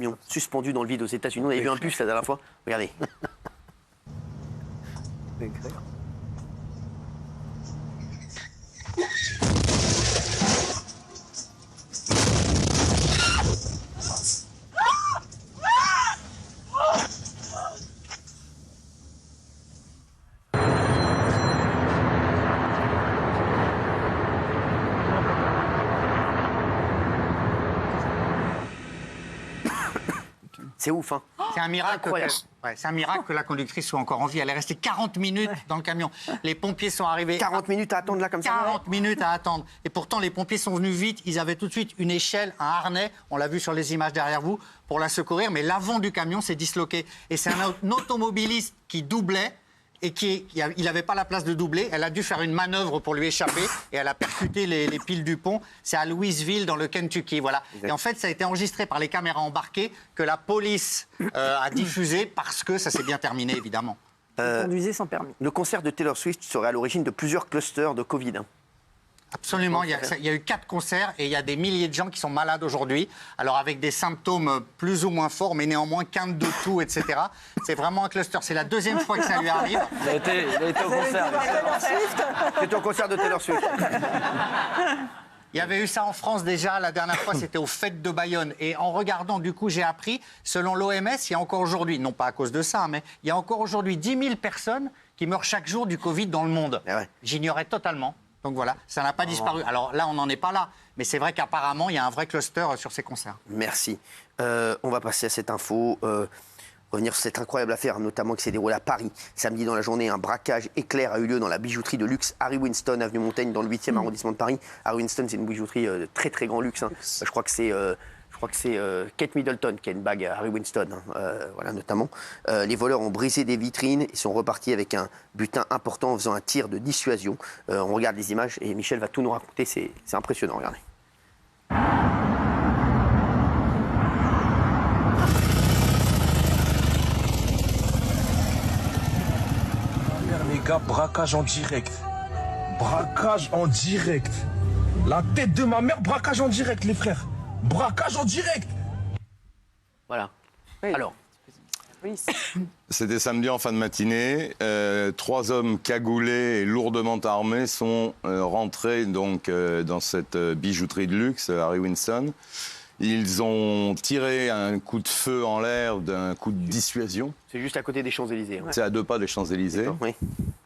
camion suspendu dans le vide aux États-Unis. On avait vu un bus la dernière fois. Regardez. C'est ouf, hein. C'est un miracle. C'est un miracle que la conductrice soit encore en vie. Elle est restée 40 minutes dans le camion. Les pompiers sont arrivés. 40 minutes à attendre là comme ça. 40 minutes à attendre. Et pourtant, les pompiers sont venus vite. Ils avaient tout de suite une échelle, un harnais. On l'a vu sur les images derrière vous pour la secourir. Mais l'avant du camion s'est disloqué. Et c'est un automobiliste qui doublait. Et il n'avait pas la place de doubler. Elle a dû faire une manœuvre pour lui échapper et elle a percuté les piles du pont. C'est à Louisville, dans le Kentucky. Voilà. Et en fait, ça a été enregistré par les caméras embarquées que la police a diffusé parce que ça s'est bien terminé, évidemment. Conduisez sans permis. Le concert de Taylor Swift serait à l'origine de plusieurs clusters de Covid. Hein. Absolument, il y a eu 4 concerts et il y a des milliers de gens qui sont malades aujourd'hui. Alors avec des symptômes plus ou moins forts, mais néanmoins quinte de toux, etc. C'est vraiment un cluster. C'est la deuxième fois que ça lui arrive. Il a été au concert. C'était au concert de Taylor Swift. Il y avait eu ça en France déjà. La dernière fois, c'était aux Fêtes de Bayonne. Et en regardant, du coup, j'ai appris, selon l'OMS, il y a encore aujourd'hui, non pas à cause de ça, mais il y a encore aujourd'hui 10 000 personnes qui meurent chaque jour du Covid dans le monde. Ah ouais. J'ignorais totalement. Donc voilà, ça n'a pas disparu. Alors là, on n'en est pas là. Mais c'est vrai qu'apparemment, il y a un vrai cluster sur ces concerts. Merci. On va passer à cette info. Revenir sur cette incroyable affaire, notamment qui s'est déroulée à Paris. Samedi dans la journée, un braquage éclair a eu lieu dans la bijouterie de luxe Harry Winston, avenue Montaigne, dans le 8e arrondissement de Paris. Harry Winston, c'est une bijouterie de très très grand luxe. Hein. Je crois que c'est Kate Middleton qui a une bague à Harry Winston, voilà, notamment. Les voleurs ont brisé des vitrines et sont repartis avec un butin important en faisant un tir de dissuasion. On regarde les images et Michel va tout nous raconter. C'est impressionnant, regardez. Les gars, braquage en direct. Braquage en direct. La tête de ma mère, braquage en direct, les frères. Braquage en direct. Voilà. Oui. Alors, C'était samedi en fin de matinée. 3 hommes cagoulés et lourdement armés sont rentrés donc, dans cette bijouterie de luxe, Harry Winston. Ils ont tiré un coup de feu en l'air d'un coup de dissuasion. c'est juste à côté des Champs-Élysées. Hein. C'est à 2 pas des Champs-Élysées. Oui.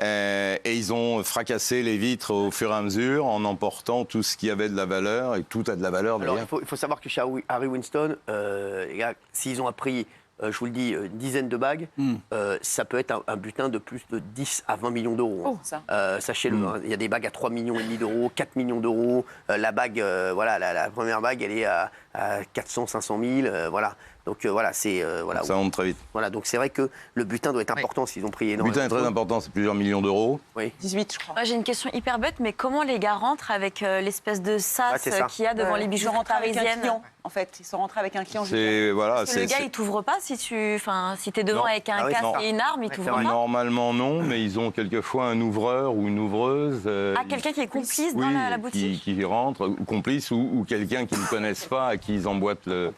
Et ils ont fracassé les vitres au fur et à mesure en emportant tout ce qui avait de la valeur. Et tout a de la valeur Alors, d'ailleurs. il faut savoir que chez Harry Winston, les gars, s'ils ont appris, je vous le dis, une dizaine de bagues, ça peut être un butin de plus de 10 à 20 millions d'euros. Oh, ça. Sachez-le, hein, il y a des bagues à 3,5 millions d'euros, 4 millions d'euros. La bague, voilà, la première bague, elle est à 400, 500 000, voilà. Donc voilà, c'est... voilà, Ça monte très vite. Voilà, donc c'est vrai que le butin doit être important s'ils ont pris Le énormément. butin est très important, c'est plusieurs millions d'euros. Oui. 18, je crois. Moi, j'ai une question hyper bête, mais comment les gars rentrent avec l'espèce de sas c'est ça. qu'il y a devant les bijouteries parisiennes? En fait, ils sont rentrés avec un client. C'est voilà, Parce que le gars, il t'ouvre pas si t'es devant Non. avec un Ah oui, casque non. et une arme, il t'ouvre pas. Normalement non, mais ils ont quelquefois un ouvreur ou une ouvreuse. Quelqu'un qui est complice dans oui, la boutique. qui rentre, ou complice, ou quelqu'un qu'ils ne connaissent pas, à qui ils emboîtent le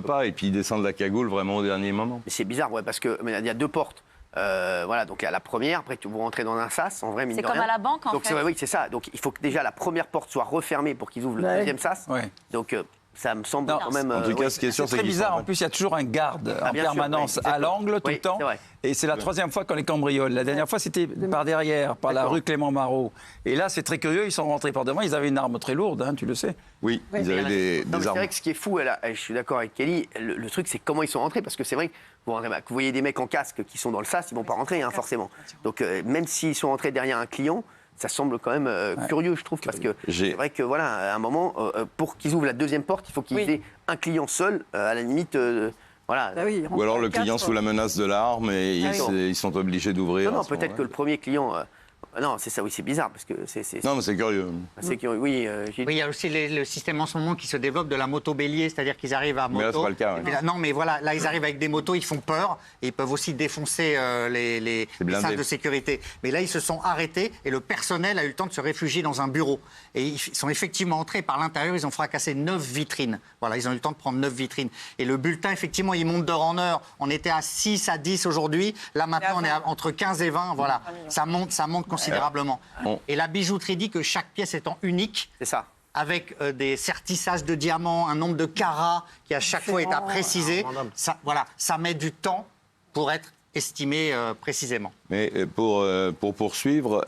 pas, et puis ils descendent la cagoule vraiment au dernier moment. Mais c'est bizarre, ouais, parce qu'il y a 2 portes. Voilà, donc il y a la première, après vous rentrez dans un sas, en vrai, mine C'est de comme rien. à la banque, en donc, fait. Oui, c'est ça. Donc il faut que déjà la première porte soit refermée pour qu'ils ouvrent le deuxième sas. Ouais. Donc ça me semble Non, quand même... En tout cas, ouais. ce qui est sûr, C'est c'est très qu'ils bizarre. sont- En plus, il y a toujours un garde en bien sûr, permanence oui, à exactement. l'angle tout Oui, le temps. c'est vrai. Et c'est la 3e fois qu'on les cambriole. La dernière fois, c'était par derrière, par la D'accord. rue Clément Marot. Et là, c'est très curieux. Ils sont rentrés par devant. Ils avaient une arme très lourde, hein, tu le sais. Oui, ils avaient Non, des mais c'est armes. vrai que ce qui est fou, je suis d'accord avec Kelly, le truc c'est comment ils sont rentrés, parce que c'est vrai que vous voyez des mecs en casque qui sont dans le sas, ils vont pas rentrer, hein, forcément. Donc même s'ils sont rentrés derrière un client, ça semble quand même curieux, je trouve, parce que c'est vrai que voilà, à un moment, pour qu'ils ouvrent la deuxième porte, il faut qu'ils aient un client seul, à la limite, voilà. Bah oui, Ou alors le client sous la menace de l'arme et ils sont obligés d'ouvrir. Non, à ce peut-être moment-là. que le premier client Non, c'est ça, oui, c'est bizarre, parce que c'est... Non, mais c'est curieux. C'est curieux, oui. Oui, il y a aussi le système en ce moment qui se développe de la moto bélier, c'est-à-dire qu'ils arrivent à moto. Mais là, c'est pas le cas, ouais. Et puis là, non, mais voilà, là, ils arrivent avec des motos, ils font peur, et ils peuvent aussi défoncer les salles de sécurité. Mais là, ils se sont arrêtés, et le personnel a eu le temps de se réfugier dans un bureau. Et ils sont effectivement entrés par l'intérieur, ils ont fracassé 9 vitrines. Voilà, ils ont eu le temps de prendre 9 vitrines. Et le bulletin, effectivement, il monte d'heure en heure. On était à 6 à 10 aujourd'hui. Là, maintenant, on est entre 15 et 20. Voilà, ça monte considérablement. Et la bijouterie dit que chaque pièce étant unique, C'est ça. avec des sertissages de diamants, un nombre de carats qui à chaque fois est à préciser, ça met du temps pour être estimé précisément. Mais pour poursuivre,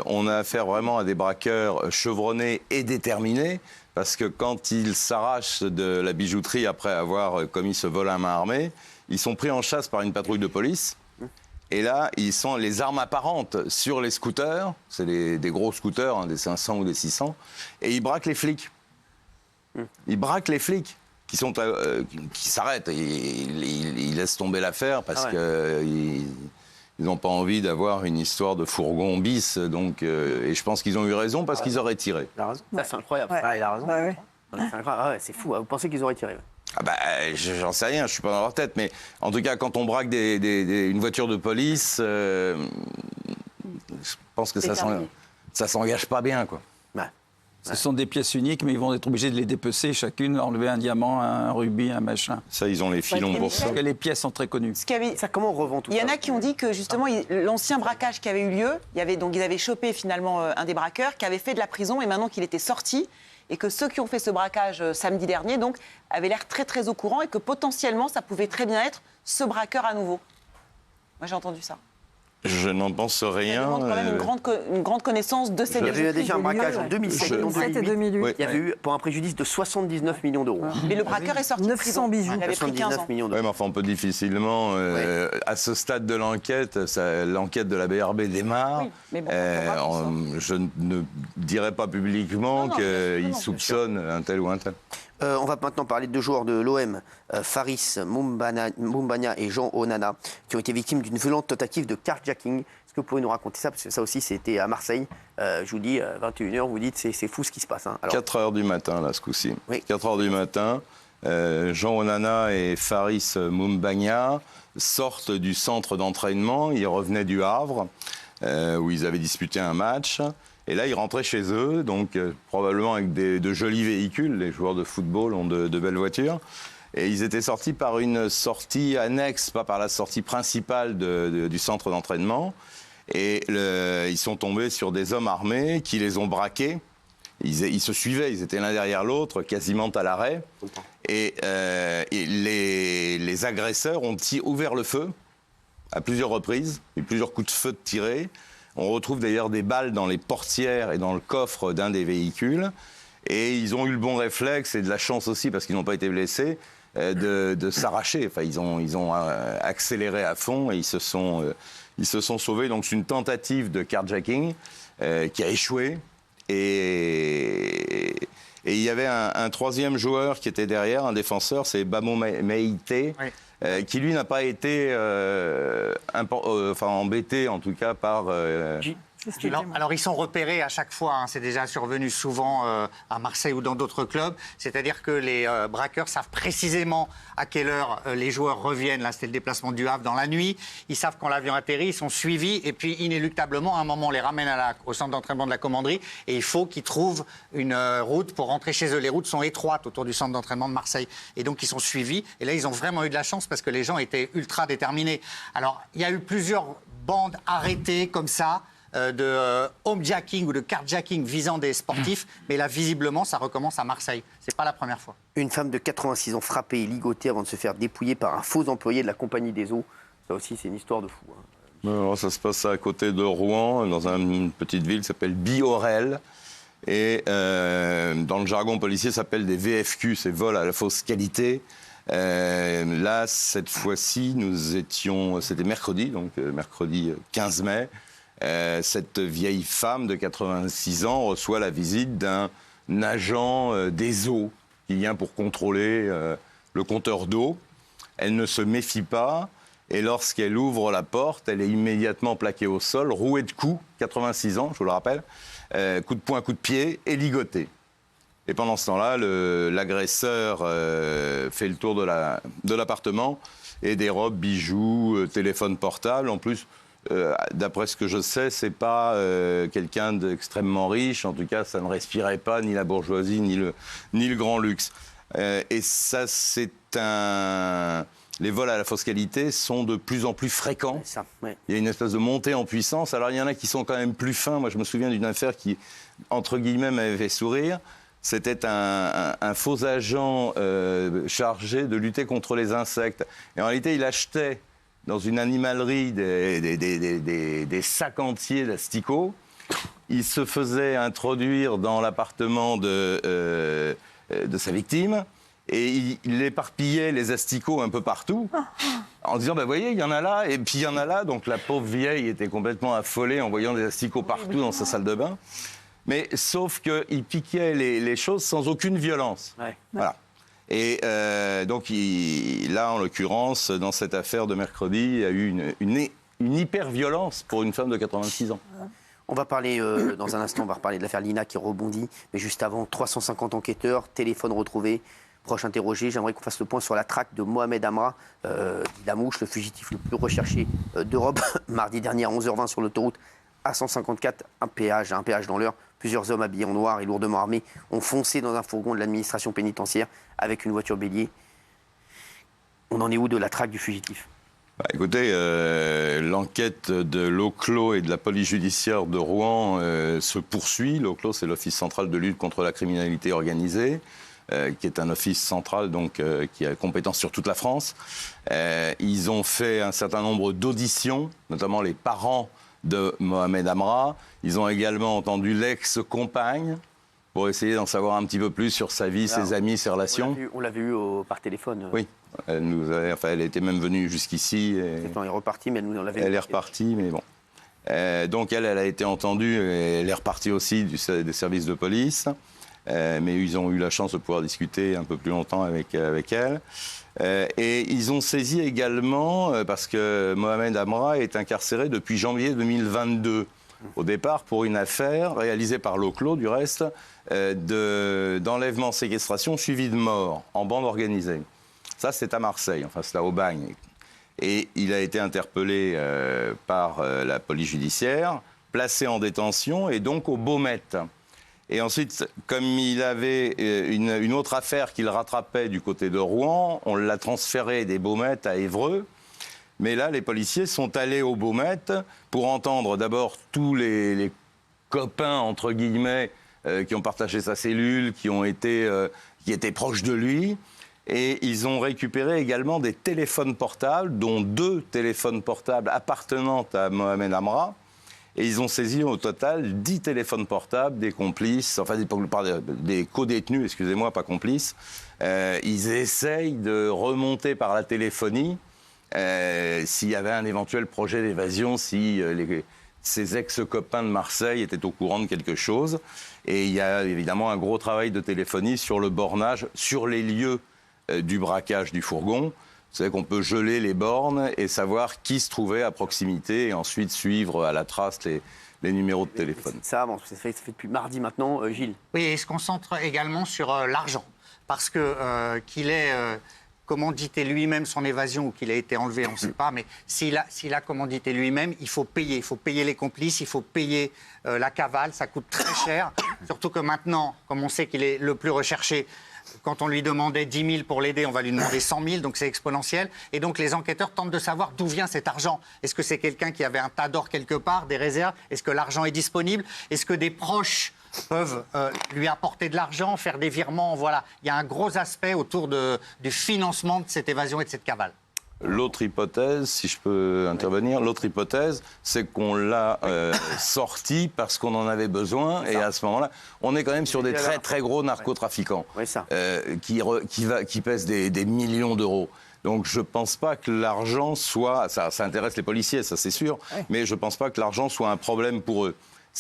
on a affaire vraiment à des braqueurs chevronnés et déterminés, parce que quand ils s'arrachent de la bijouterie après avoir commis ce vol à main armée, ils sont pris en chasse par une patrouille de police. Et là, ils sont les armes apparentes sur les scooters, c'est des gros scooters, hein, des 500 ou des 600, et ils braquent les flics. Ils braquent les flics qui s'arrêtent. Ils laissent tomber l'affaire parce qu'ils n'ont pas envie d'avoir une histoire de fourgon bis. Donc, et je pense qu'ils ont eu raison parce qu'ils auraient tiré. Il a raison. Ça, c'est incroyable. Ouais. Ah, il a raison. Bah ouais. C'est incroyable. Ah ouais, c'est fou. Vous pensez qu'ils auraient tiré? Ah bah, j'en sais rien, je suis pas dans leur tête, mais en tout cas, quand on braque une voiture de police, je pense que ça s'engage pas bien, quoi. Ce sont des pièces uniques, mais ils vont être obligés de les dépecer chacune, enlever un diamant, un rubis, un machin. Ça, ils ont les filons pour ça. Parce que les pièces sont très connues. Ça, comment on revend tout ça? Il y en a qui ont dit que justement, l'ancien braquage qui avait eu lieu, ils avaient chopé finalement un des braqueurs qui avait fait de la prison et maintenant qu'il était sorti, et que ceux qui ont fait ce braquage samedi dernier donc, avaient l'air très très au courant et que potentiellement ça pouvait très bien être ce braqueur à nouveau. Moi j'ai entendu ça. Je n'en pense rien. Ça demande quand même une grande connaissance de cette Il y avait eu déjà un braquage en 2007 et en 2008. Oui. Il y avait eu pour un préjudice de 79 millions d'euros. Mais le braqueur est sorti de 900 prison. bijoux. Il avait pris 15 ans. 79 millions Oui, d'euros. mais enfin, on peut difficilement, à ce stade de l'enquête, l'enquête de la BRB démarre. Oui, mais bon, on va je ne dirai pas publiquement Non, qu'ils bien sûr, soupçonnent un tel ou un tel. On va maintenant parler de deux joueurs de l'OM, Faris Moumbagna et Jean Onana, qui ont été victimes d'une violente tentative de carjacking. Est-ce que vous pouvez nous raconter ça? Parce que ça aussi, c'était à Marseille. Je vous dis, 21h, vous dites, c'est fou ce qui se passe. Hein. Alors, 4h du matin, là, ce coup-ci. Oui. 4h du matin, Jean Onana et Faris Moumbagna sortent du centre d'entraînement. Ils revenaient du Havre, où ils avaient disputé un match. Et là, ils rentraient chez eux, donc probablement avec de jolis véhicules. Les joueurs de football ont de belles voitures. Et ils étaient sortis par une sortie annexe, pas par la sortie principale du centre d'entraînement. Et ils sont tombés sur des hommes armés qui les ont braqués. Ils se suivaient, ils étaient l'un derrière l'autre, quasiment à l'arrêt. Et les agresseurs ont ouvert le feu à plusieurs reprises, et plusieurs coups de feu tirés. On retrouve d'ailleurs des balles dans les portières et dans le coffre d'un des véhicules. Et ils ont eu le bon réflexe et de la chance aussi, parce qu'ils n'ont pas été blessés, de s'arracher. Enfin, ils ont accéléré à fond et ils se sont sauvés. Donc c'est une tentative de carjacking qui a échoué. Et il y avait un troisième joueur qui était derrière, un défenseur, c'est Bamo Meïté. Oui. Qui lui n'a pas été embêté en tout cas par Alors, ils sont repérés à chaque fois, hein, c'est déjà survenu souvent à Marseille ou dans d'autres clubs, c'est-à-dire que les braqueurs savent précisément à quelle heure les joueurs reviennent. Là, c'était le déplacement du Havre dans la nuit. Ils savent quand l'avion atterrit, ils sont suivis et puis inéluctablement, à un moment, on les ramène au centre d'entraînement de la commanderie et il faut qu'ils trouvent une route pour rentrer chez eux. Les routes sont étroites autour du centre d'entraînement de Marseille et donc ils sont suivis. Et là, ils ont vraiment eu de la chance parce que les gens étaient ultra déterminés. Alors, il y a eu plusieurs bandes arrêtées comme ça, de homejacking ou de carjacking visant des sportifs, mais là, visiblement, ça recommence à Marseille. C'est pas la première fois. une femme de 86 ans frappée et ligotée avant de se faire dépouiller par un faux employé de la Compagnie des Eaux. Ça aussi, c'est une histoire de fou. Hein. Alors, ça se passe à côté de Rouen, dans une petite ville qui s'appelle Biorel. Et dans le jargon policier, ça s'appelle des VFQ, c'est vol à la fausse qualité. Là, cette fois-ci, c'était mercredi, donc mercredi 15 mai. Cette vieille femme de 86 ans reçoit la visite d'un agent des eaux qui vient pour contrôler le compteur d'eau. Elle ne se méfie pas Et lorsqu'elle ouvre la porte, elle est immédiatement plaquée au sol, rouée de coups, 86 ans, je vous le rappelle, coup de poing, coup de pied, et ligotée. Et pendant ce temps-là, l'agresseur fait le tour de l'appartement et dérobe bijoux, téléphone portable. En plus, d'après ce que je sais, c'est pas quelqu'un d'extrêmement riche. En tout cas, ça ne respirait pas ni la bourgeoisie ni le grand luxe. Et ça, c'est un... Les vols à la fausse qualité sont de plus en plus fréquents. Ça, ouais. Il y a une espèce de montée en puissance. Alors, il y en a qui sont quand même plus fins. Moi, je me souviens d'une affaire qui, entre guillemets, m'avait fait sourire. C'était un faux agent chargé de lutter contre les insectes. Et en réalité, il achetait dans une animalerie des sacs entiers d'asticots. Il se faisait introduire dans l'appartement de sa victime. Et il éparpillait les asticots un peu partout, en disant, vous voyez, il y en a là, et puis il y en a là. Donc la pauvre vieille était complètement affolée en voyant des asticots partout dans sa salle de bain. Mais sauf qu'il piquait les choses sans aucune violence. Ouais. Voilà. Et donc là, en l'occurrence, dans cette affaire de mercredi, il y a eu une hyper-violence pour une femme de 86 ans. On va parler, dans un instant, on va reparler de l'affaire Lina qui rebondit. Mais juste avant, 350 enquêteurs, téléphone retrouvé. Proche interrogé, j'aimerais qu'on fasse le point sur la traque de Mohamed Amra, Lamouche, le fugitif le plus recherché d'Europe. Mardi dernier à 11h20 sur l'autoroute A154, un péage dans l'heure. Plusieurs hommes habillés en noir et lourdement armés ont foncé dans un fourgon de l'administration pénitentiaire avec une voiture bélier. On en est où de la traque du fugitif ? Écoutez, l'enquête de l'OCLO et de la police judiciaire de Rouen se poursuit. L'OCLO, c'est l'Office central de lutte contre la criminalité organisée. Qui est un office central donc, qui a compétence sur toute la France. Ils ont fait un certain nombre d'auditions, notamment les parents de Mohamed Amra. Ils ont également entendu l'ex-compagne pour essayer d'en savoir un petit peu plus sur sa vie, ses amis, ses relations. On l'avait eu par téléphone. Oui, elle était même venue jusqu'ici. Elle est repartie, mais on l'avait. Elle est repartie, mais bon. Donc elle a été entendue et elle est repartie aussi des services de police. Mais ils ont eu la chance de pouvoir discuter un peu plus longtemps avec elle. Et ils ont saisi également, parce que Mohamed Amra est incarcéré depuis janvier 2022, au départ pour une affaire réalisée par l'OCLO, du reste, d'enlèvement, séquestration suivi de mort en bande organisée. Ça, c'est à Marseille, enfin c'est à Aubagne. Et il a été interpellé par la police judiciaire, placé en détention et donc au Baumette. Et ensuite, comme il avait une autre affaire qu'il rattrapait du côté de Rouen, on l'a transféré des Baumettes à Évreux. Mais là, les policiers sont allés au Baumette pour entendre d'abord tous les copains, entre guillemets, qui ont partagé sa cellule, qui étaient proches de lui. Et ils ont récupéré également des téléphones portables, dont 2 téléphones portables appartenant à Mohamed Amra. Et ils ont saisi au total 10 téléphones portables, des complices, enfin des co-détenus, excusez-moi, pas complices. Ils essayent de remonter par la téléphonie s'il y avait un éventuel projet d'évasion, si ces ex-copains de Marseille étaient au courant de quelque chose. Et il y a évidemment un gros travail de téléphonie sur le bornage, sur les lieux du braquage du fourgon. Vous savez qu'on peut geler les bornes et savoir qui se trouvait à proximité et ensuite suivre à la trace les numéros de téléphone. Ça avance, ça fait depuis mardi maintenant, Gilles. Oui, et il se concentre également sur l'argent. Parce que qu'il ait commandité lui-même son évasion ou qu'il ait été enlevé, on ne sait pas. Mais s'il a commandité lui-même, il faut payer. Il faut payer les complices, il faut payer la cavale. Ça coûte très cher. Surtout que maintenant, comme on sait qu'il est le plus recherché, quand on lui demandait 10 000 pour l'aider, on va lui demander 100 000, donc c'est exponentiel. Et donc les enquêteurs tentent de savoir d'où vient cet argent. Est-ce que c'est quelqu'un qui avait un tas d'or quelque part, des réserves? Est-ce que l'argent est disponible? Est-ce que des proches peuvent lui apporter de l'argent, faire des virements? Voilà, il y a un gros aspect autour du financement de cette évasion et de cette cavale. L'autre hypothèse, si je peux intervenir, l'autre hypothèse, c'est qu'on l'a sorti parce qu'on en avait besoin. Et à ce moment-là, on est quand même sur des très très gros narcotrafiquants qui pèsent des millions d'euros. Donc je ne pense pas que l'argent soit... Ça intéresse les policiers, ça c'est sûr. Mais je ne pense pas que l'argent soit un problème pour eux.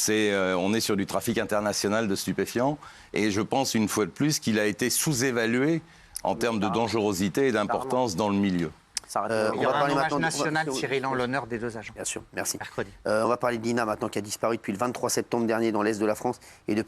On est sur du trafic international de stupéfiants. Et je pense une fois de plus qu'il a été sous-évalué en termes de dangerosité et d'importance dans le milieu. s'arrête. Il y On va aura un parler hommage maintenant national tiré en l'honneur des 2 agents. Bien sûr, merci. Mercredi. On va parler de Nina maintenant, qui a disparu depuis le 23 septembre dernier dans l'est de la France et depuis